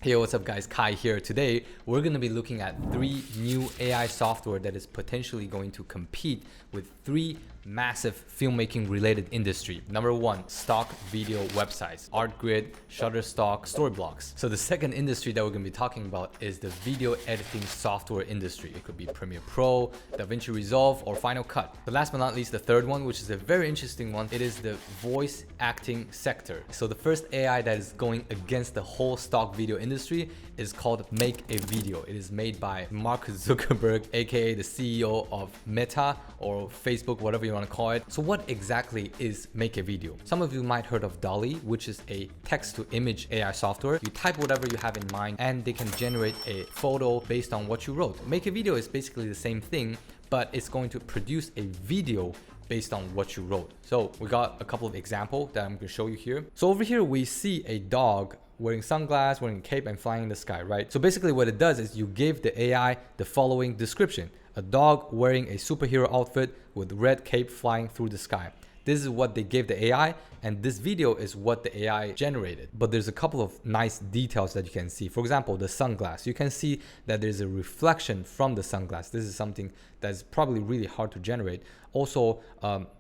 Hey, what's up guys, Kai here. Today, we're going to be looking at 3 new AI software that is potentially going to compete with 3 massive filmmaking related industry. Number 1, stock video websites, ArtGrid, Shutterstock, Storyblocks. So the second industry that we're going to be talking about is the video editing software industry. It could be Premiere Pro, DaVinci Resolve, or Final Cut. But last but not least, the third one, which is a very interesting one, it is the voice acting sector. So the first AI that is going against the whole stock video industry is called Make a Video. It is made by Mark Zuckerberg, aka the CEO of Meta or Facebook, whatever you want to call it. So what exactly is Make a Video? Some of you might heard of DALL-E, which is a text to image AI software. You type whatever you have in mind and they can generate a photo based on what you wrote. Make a Video is basically the same thing, but it's going to produce a video based on what you wrote. So we got a couple of examples that I'm going to show you here. So over here we see a dog wearing sunglasses, wearing a cape, and flying in the sky, right? So basically what it does is you give the AI the following description: a dog wearing a superhero outfit with red cape flying through the sky. This is what they gave the AI, and this video is what the AI generated. But there's a couple of nice details that you can see. For example, the sunglass. You can see that there's a reflection from the sunglass. This is something that's probably really hard to generate. Also,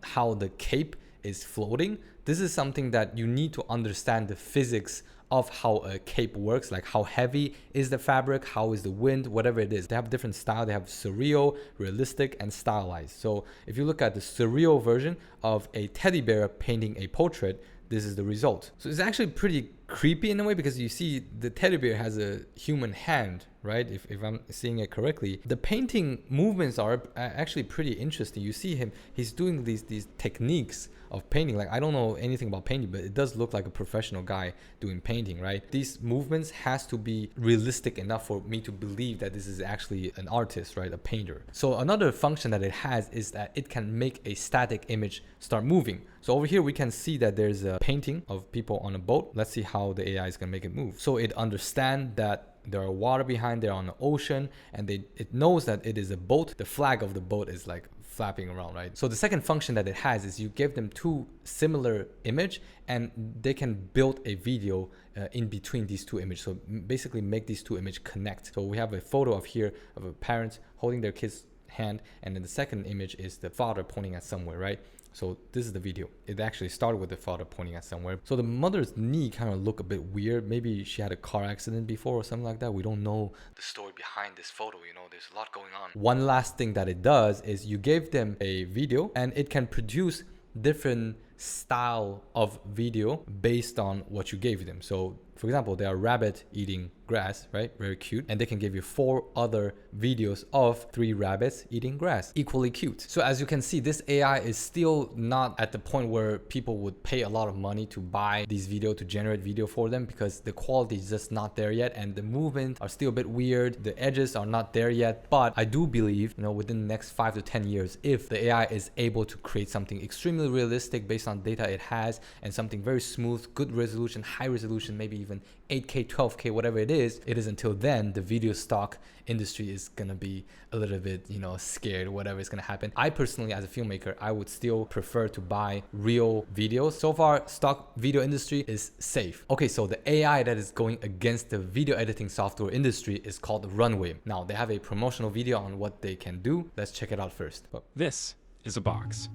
how the cape is floating. This is something that you need to understand the physics of how a cape works, like how heavy is the fabric, how is the wind, whatever it is. They have different style. They have surreal, realistic, and stylized. So if you look at the surreal version of a teddy bear painting a portrait, this is the result. So it's actually pretty creepy in a way, because you see the teddy bear has a human hand, right? If I'm seeing it correctly. The painting movements are actually pretty interesting. You see him, he's doing these techniques of painting. Like, I don't know anything about painting, but it does look like a professional guy doing painting, right? These movements has to be realistic enough for me to believe that this is actually an artist, right? A painter. So another function that it has is that it can make a static image start moving. So over here we can see that there's a painting of people on a boat. Let's see how the AI is gonna make it move. So it understands that there are water behind there on the ocean, and it knows that it is a boat. The flag of the boat is like flapping around, right? So the second function that it has is you give them 2 similar image and they can build a video in between these 2 images. So basically make these 2 images connect. So we have a photo of here of a parent holding their kid's hand, and then the second image is the father pointing at somewhere, right? So this is the video. It actually started with the father pointing at somewhere. So the mother's knee kind of look a bit weird. Maybe she had a car accident before or something like that. We don't know the story behind this photo, you know, there's a lot going on. One last thing that it does is you gave them a video and it can produce different style of video based on what you gave them. So for example, there are rabbit eating grass, right? Very cute. And they can give you 4 other videos of 3 rabbits eating grass, equally cute. So as you can see, this AI is still not at the point where people would pay a lot of money to buy these videos, to generate video for them, because the quality is just not there yet, and the movements are still a bit weird. The edges are not there yet. But I do believe, you know, within the next 5 to 10 years, if the AI is able to create something extremely realistic based on data it has, and something very smooth, good resolution, high resolution, maybe even 8K, 12K, whatever it is until then the video stock industry is gonna be a little bit, you know, scared whatever is gonna happen. I personally, as a filmmaker, I would still prefer to buy real videos. So far, stock video industry is safe. Okay, so the AI that is going against the video editing software industry is called Runway. Now, they have a promotional video on what they can do. Let's check it out first. This is a box,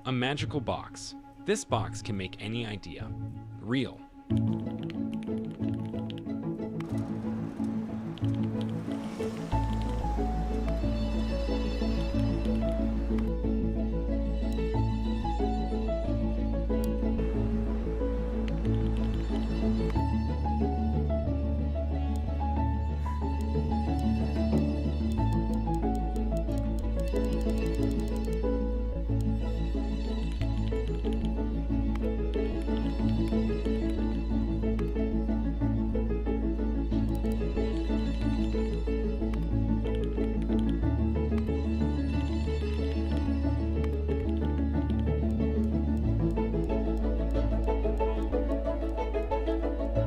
a magical box. This box can make any idea real.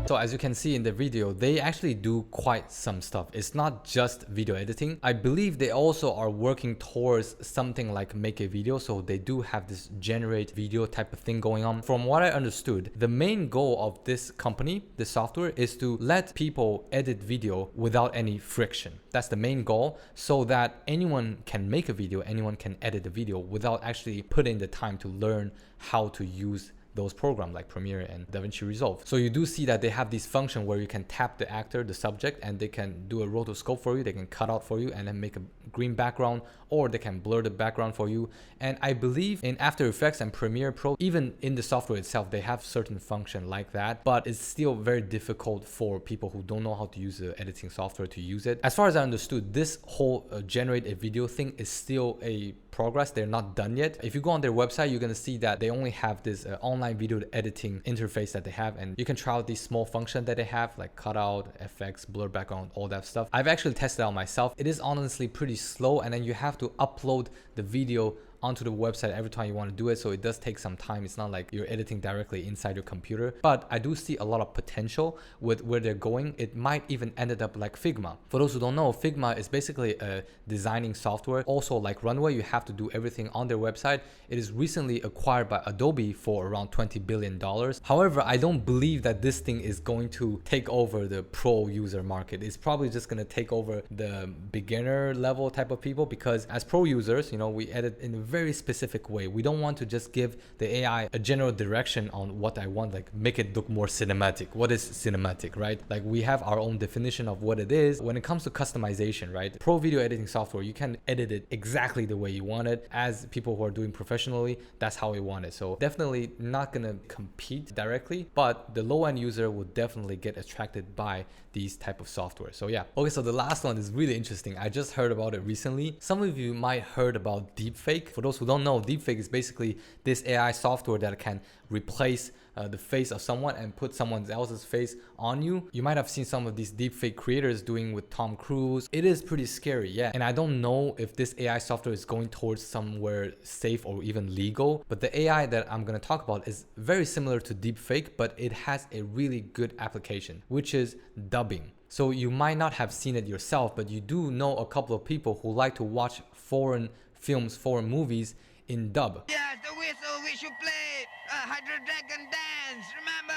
So as you can see in the video, they actually do quite some stuff. It's not just video editing. I believe they also are working towards something like make a video. So they do have this generate video type of thing going on. From what I understood, the main goal of this company, this software, is to let people edit video without any friction. That's the main goal, so that anyone can make a video, anyone can edit a video without actually putting the time to learn how to use those programs like Premiere and DaVinci Resolve. So you do see that they have this function where you can tap the actor, the subject, and they can do a rotoscope for you. They can cut out for you and then make a green background, or they can blur the background for you. And I believe in After Effects and Premiere Pro, even in the software itself, they have certain function like that, but it's still very difficult for people who don't know how to use the editing software to use it. As far as I understood, this whole generate a video thing is still a progress. They're not done yet. If you go on their website, you're going to see that they only have this online video editing interface that they have, and you can try out these small functions that they have, like cutout, effects, blur background, all that stuff. I've actually tested out myself. It is honestly pretty slow, and then you have to upload the video onto the website every time you want to do it, so it does take some time. It's not like you're editing directly inside your computer, but I do see a lot of potential with where they're going. It might even end up like Figma. For those who don't know, Figma is basically a designing software. Also like Runway, you have to do everything on their website. It is recently acquired by Adobe for around $20 billion. However, I don't believe that this thing is going to take over the pro user market. It's probably just going to take over the beginner level type of people, because as pro users, you know, we edit in a very specific way. We don't want to just give the AI a general direction on what I want, like make it look more cinematic. What is cinematic, right? Like we have our own definition of what it is. When it comes to customization, right? Pro video editing software, you can edit it exactly the way you want it. As people who are doing professionally, that's how we want it. So definitely not gonna compete directly, but the low-end user will definitely get attracted by these type of software. So yeah. Okay, so the last one is really interesting. I just heard about it recently. Some of you might heard about deepfake. For those who don't know, deepfake is basically this AI software that can replace the face of someone and put someone else's face on you. You might have seen some of these deepfake creators doing with Tom Cruise. It is pretty scary, yeah. And I don't know if this AI software is going towards somewhere safe or even legal, but the AI that I'm going to talk about is very similar to deepfake, but it has a really good application, which is dubbing. So you might not have seen it yourself, but you do know a couple of people who like to watch foreign films, foreign movies in dub. Yes, the whistle we should play, Hydra Dragon Dance, remember?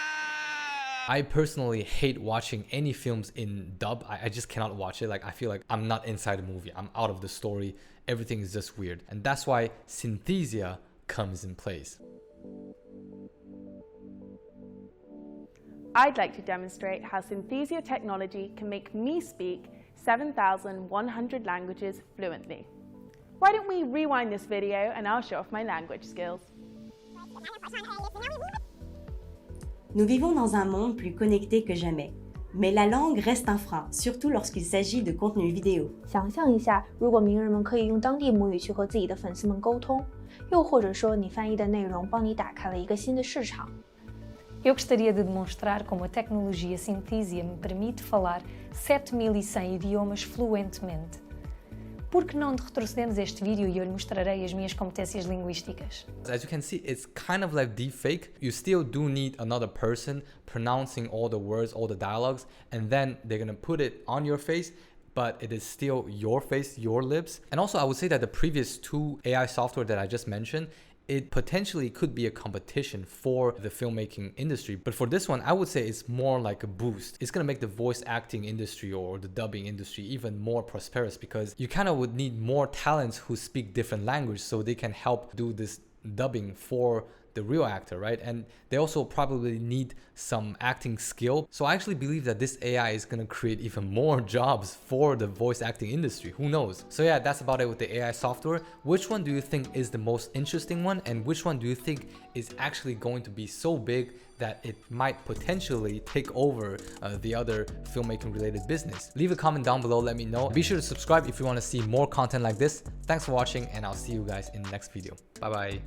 I personally hate watching any films in dub. I just cannot watch it. Like I feel like I'm not inside the movie. I'm out of the story. Everything is just weird. And that's why Synthesia comes in place. I'd like to demonstrate how Synthesia technology can make me speak 7,100 languages fluently. Why don't we rewind this video and I'll show off my language skills. Nous vivons dans un monde plus connecté que jamais. Mais la langue reste un frein, surtout lorsqu'il s'agit de contenu vidéo. 想象一下，如果名人们可以用当地母语去和自己的粉丝们沟通，又或者说你翻译的内容帮你打开了一个新的市场。Eu gostaria de demonstrar como a tecnologia Synthesia me permite falar 7.100 idiomas fluentemente. Por que não retrocedemos este vídeo e eu lhe mostrarei as minhas competências linguísticas? As you can see, it's kind of like deepfake. You still do need another person pronouncing all the words, all the dialogues, and then they're gonna put it on your face, but it is still your face, your lips. And also I would say that the previous two AI software that I just mentioned, it potentially could be a competition for the filmmaking industry. But for this one, I would say it's more like a boost. It's gonna make the voice acting industry or the dubbing industry even more prosperous, because you kind of would need more talents who speak different languages so they can help do this dubbing for the real actor, right? And they also probably need some acting skill. So I actually believe that this AI is gonna create even more jobs for the voice acting industry. Who knows? So yeah, that's about it with the AI software. Which one do you think is the most interesting one? And which one do you think is actually going to be so big that it might potentially take over the other filmmaking related business? Leave a comment down below, let me know. Be sure to subscribe if you want to see more content like this. Thanks for watching, and I'll see you guys in the next video. Bye bye.